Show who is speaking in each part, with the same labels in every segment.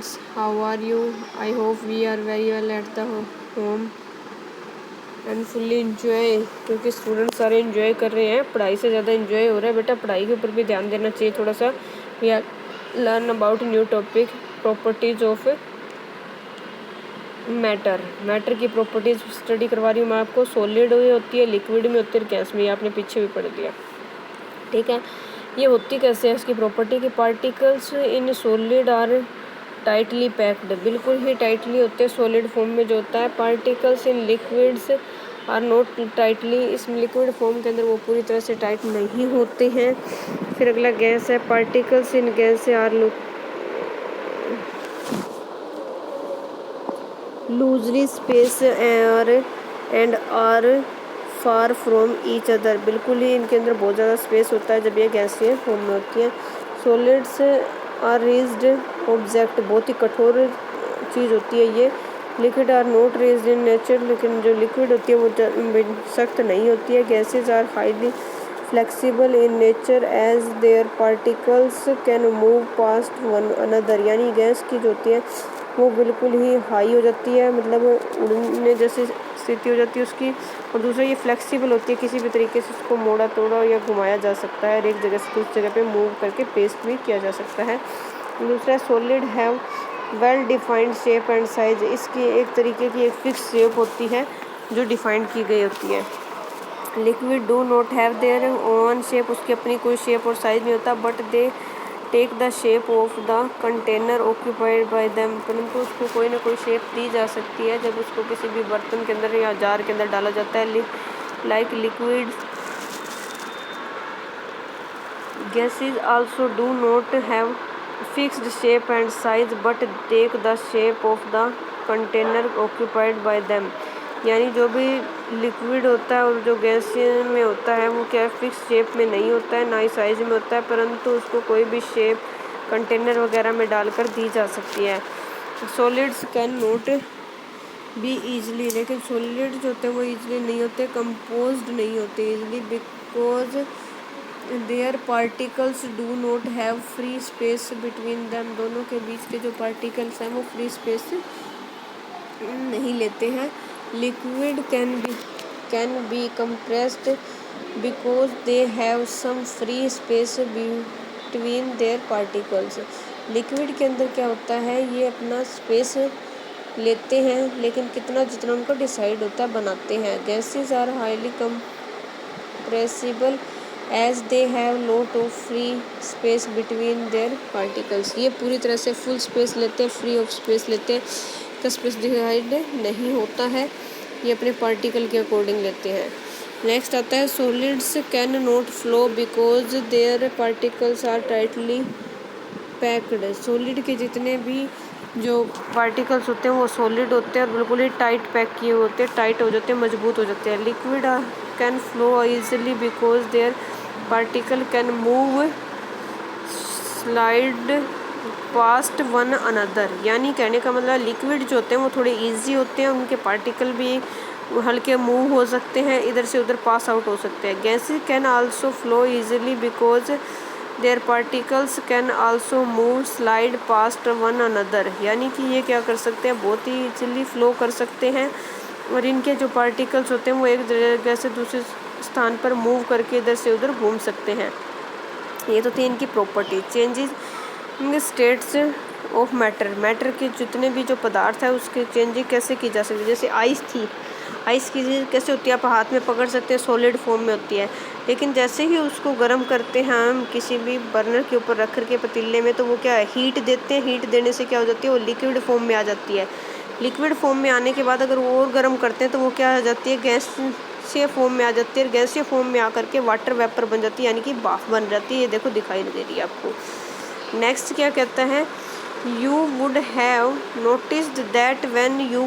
Speaker 1: students, how are you? I hope we are very well at the home and fully enjoy, क्योंकि student सारे enjoy कर रहे हैं, पढ़ाई से ज़्यादा enjoy हो रहा है बेटा, पढ़ाई के ऊपर भी ध्यान देना चाहिए थोड़ा सा। We are learn about new topic, properties of matter की प्रॉपर्टीज स्टडी करवा रही हूँ मैं आपको। सॉलिड में होती है, लिक्विड में होती है, गैस में, आपने पीछे भी पढ़ दिया, ठीक है। ये होती कैसे है इसकी प्रॉपर्टी की? Particles in solid are tightly packed, बिल्कुल ही टाइटली होते हैं सॉलिड फॉर्म में जो होता है। Particles in liquids are not tightly, इस लिक्विड फॉर्म के अंदर वो पूरी तरह से टाइट नहीं होते हैं। फिर अगला गैस है, particles in gas are loosely space and are far from each other, बिल्कुल ही इनके अंदर बहुत ज़्यादा स्पेस होता है जब ये गैसीय फॉर्म में होती है। सॉलिड्स आर रेज्ड ऑब्जेक्ट, बहुत ही कठोर चीज़ होती है ये। Liquid are not rigid in nature, लेकिन जो लिक्विड होती है वो सख्त नहीं होती है। Gases are highly flexible in nature as their particles can move past one another, यानी गैस की जो होती है वो बिल्कुल ही हाई हो जाती है, मतलब उड़ने जैसी स्थिति हो जाती है उसकी। और दूसरा ये फ्लेक्सिबल होती है, किसी भी तरीके से उसको मोड़ा तोड़ा या घुमाया जा सकता है और एक जगह से दूसरी जगह पे मूव करके पेस्ट भी किया जा सकता है। दूसरा, solid have well defined shape and size, इसकी एक तरीके की एक फिक्स शेप होती है जो डिफाइंड की गई होती है। Liquid do not have their own shape, उसकी अपनी कोई शेप और साइज नहीं होता, but they take the shape of the container occupied by them, परंतु उसको कोई ना कोई शेप दी जा सकती है जब उसको किसी भी बर्तन के अंदर या जार के अंदर डाला जाता है। Like liquid gases also do not have fixed shape and size but take the shape of the container occupied by them, यानी जो भी लिक्विड होता है और जो गैस में होता है वो क्या फिक्स शेप में नहीं होता है, ना ही साइज में होता है, परंतु उसको कोई भी शेप कंटेनर वगैरह में डालकर दी जा सकती है। Solids can not be easily, लेकिन सॉलिड जो होते हैं वो ईजली नहीं होते, कंपोज्ड नहीं होते easily, because their particles do not have free space between them, दोनों के बीच के जो पार्टिकल्स हैं वो फ्री स्पेस नहीं लेते हैं। Liquid can be compressed because they have some free space between their particles, liquid के अंदर क्या होता है ये अपना स्पेस लेते हैं, लेकिन कितना जितना उनको डिसाइड होता है बनाते हैं। Gases are highly compressible as they have lot of free space between their particles, ये पूरी तरह से फुल स्पेस लेते हैं, फ्री ऑफ स्पेस लेते हैं, का स्पेस डिसाइड नहीं होता है, ये अपने पार्टिकल के अकॉर्डिंग लेते हैं। नेक्स्ट आता है, solids can not flow because their particles are tightly packed, solid के जितने भी जो पार्टिकल्स होते हैं वो सॉलिड होते हैं और बिल्कुल ही टाइट पैक किए होते हैं, टाइट हो जाते हैं, मजबूत हो जाते हैं। Liquid can flow easily because their particle can move slide past one another, यानी कहने का मतलब लिक्विड जो होते हैं वो थोड़े इजी होते हैं, उनके पार्टिकल भी हल्के मूव हो सकते हैं, इधर से उधर पास आउट हो सकते हैं। Gases can also flow easily because their particles can also move slide past one another, यानी कि ये क्या कर सकते हैं, बहुत ही इजीली फ्लो कर सकते हैं और इनके जो पार्टिकल्स होते हैं वो एक जगह से दूसरे स्थान पर मूव करके इधर से उधर घूम सकते हैं। ये तो थी इनकी property. Changes states of matter के जितने भी जो पदार्थ है उसके चेंजिंग कैसे की जा सकती है। जैसे आइस थी, आइस की कैसे होती है, आप हाथ में पकड़ सकते हैं, सॉलिड फॉर्म में होती है, लेकिन जैसे ही उसको गर्म करते हैं हम किसी भी बर्नर के ऊपर रख कर के पतीले में, तो वो क्या है, हीट देते हैं, हीट देने से क्या हो जाती है, वो लिक्विड फॉर्म में आ जाती है। लिक्विड फॉर्म में आने के बाद अगर वो और गर्म करते हैं तो वो क्या आ जाती है, गैसीय फॉर्म में आ जाती है, और गैसीय फॉर्म में आकर के वाटर वेपर बन जाती है, यानी कि भाप बन जाती है। ये देखो दिखाई नहीं दे रही है आपको। नेक्स्ट क्या कहता है, you would have noticed that when you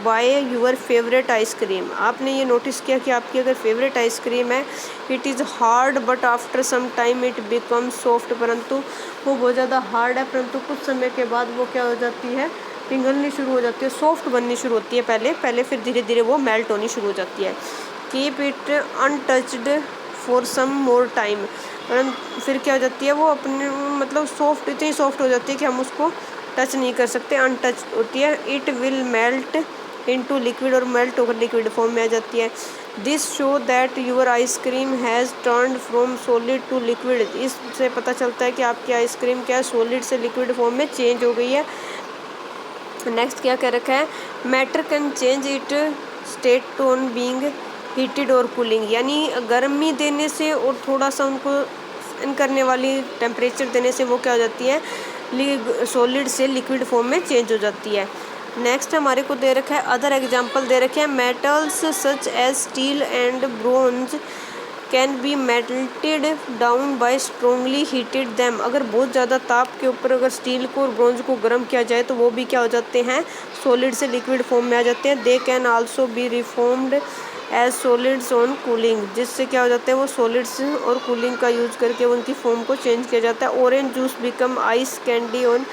Speaker 1: buy your favourite ice cream, आपने ये नोटिस किया कि आपकी अगर फेवरेट आइसक्रीम है, it is hard but after some time it become soft, परंतु वो बहुत ज़्यादा हार्ड है, परंतु कुछ समय के बाद वो क्या हो जाती है, पिघलनी शुरू हो जाती है, सॉफ्ट बननी शुरू होती है, पहले फिर धीरे धीरे वो मेल्ट होनी शुरू हो जाती है। Keep it untouched for some more time, फिर क्या हो जाती है वो अपने मतलब सॉफ्ट, इतनी सॉफ्ट हो जाती है कि हम उसको टच नहीं कर सकते, अनटच होती है। It will melt into liquid, और मेल्ट होकर लिक्विड फॉर्म में आ जाती है। This show that your ice cream has turned from solid to liquid, इससे पता चलता है कि आपकी आइसक्रीम क्या सॉलिड से लिक्विड फॉर्म में चेंज हो गई है। नेक्स्ट क्या कह रखा है, matter can change it state tone being heated और कूलिंग, यानी गर्मी देने से और थोड़ा सा उनको करने वाली टेम्परेचर देने से वो क्या हो जाती है, सॉलिड से लिक्विड फॉर्म में चेंज हो जाती है। नेक्स्ट हमारे को दे रखा है, अदर एग्जांपल दे रखे हैं, metals such as steel and bronze can be melted down by strongly heated them, अगर बहुत ज़्यादा ताप के ऊपर अगर स्टील को और ब्रोंज को गर्म किया जाए तो वो भी क्या हो जाते हैं, सॉलिड से लिक्विड फॉर्म में आ जाते हैं। They can also be reformed as solids on cooling, जिससे क्या हो जाता है, वो सॉलिड्स और कूलिंग का यूज करके उनकी फॉर्म को चेंज किया जाता है। Orange juice become ice candy on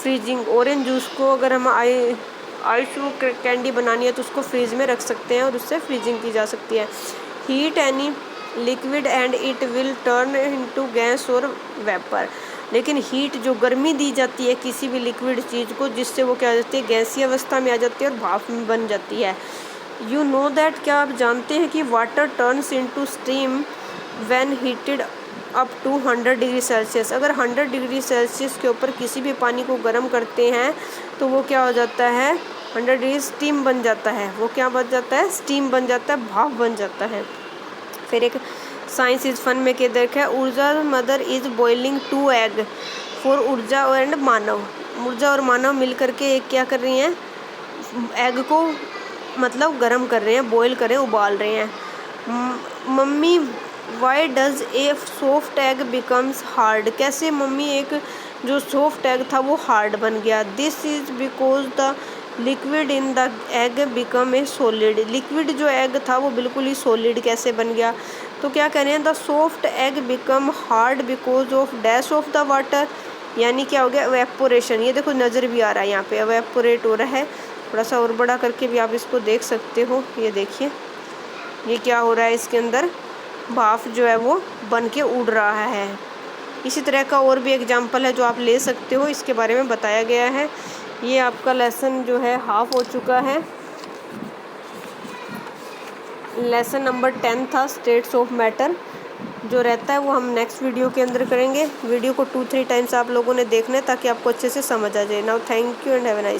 Speaker 1: freezing, orange juice को अगर हम आइस कैंडी बनानी है तो उसको फ्रीज में रख सकते हैं और उससे फ्रीजिंग की जा सकती है। Heat any liquid and it will turn into gas और वेपर, लेकिन हीट जो गर्मी दी जाती है किसी भी लिक्विड चीज़ को, जिससे वो क्या हो जाती है, गैसीय अवस्था में आ जाती है और भाप में बन जाती है। यू नो दैट, क्या आप जानते हैं कि water turns into steam when heated up to 100 degree Celsius, अगर 100 डिग्री सेल्सियस के ऊपर किसी भी पानी को गर्म करते हैं तो वो क्या हो जाता है, 100 डिग्री स्टीम बन जाता है, वो क्या बन जाता है, स्टीम बन जाता है, भाप बन जाता है। फिर एक साइंस इज फन में क्या देखा है, ऊर्जा mother is boiling 2 egg for ऊर्जा एंड मानव, ऊर्जा और मानव मिल करके एक क्या कर रही हैं, एग को मतलब गर्म कर रहे हैं, बॉईल कर रहे हैं, उबाल रहे हैं। Mummy why does a soft egg becomes hard, कैसे मम्मी एक जो सॉफ्ट एग था वो हार्ड बन गया। This is because the liquid in the egg become a solid, liquid जो एग था वो बिल्कुल ही सॉलिड कैसे बन गया, तो क्या कह रहे हैं, the soft egg become hard because of dash of the water, यानी क्या हो गया, एवेपोरेशन। ये देखो नज़र भी आ रहा है यहाँ पे, एवेपोरेट हो रहा है, थोड़ा सा और बड़ा करके भी आप इसको देख सकते हो। ये देखिए ये क्या हो रहा है, इसके अंदर भाप जो है वो बन के उड़ रहा है। इसी तरह का और भी एग्जाम्पल है जो आप ले सकते हो, इसके बारे में बताया गया है। ये आपका लेसन जो है हाफ हो चुका है। लेसन नंबर 10 था स्टेट्स ऑफ मैटर, जो रहता है वो हम नेक्स्ट वीडियो के अंदर करेंगे। वीडियो को 2-3 टाइम्स आप लोगों ने देखना है ताकि आपको अच्छे से समझ आ जाए। Now thank you and have a nice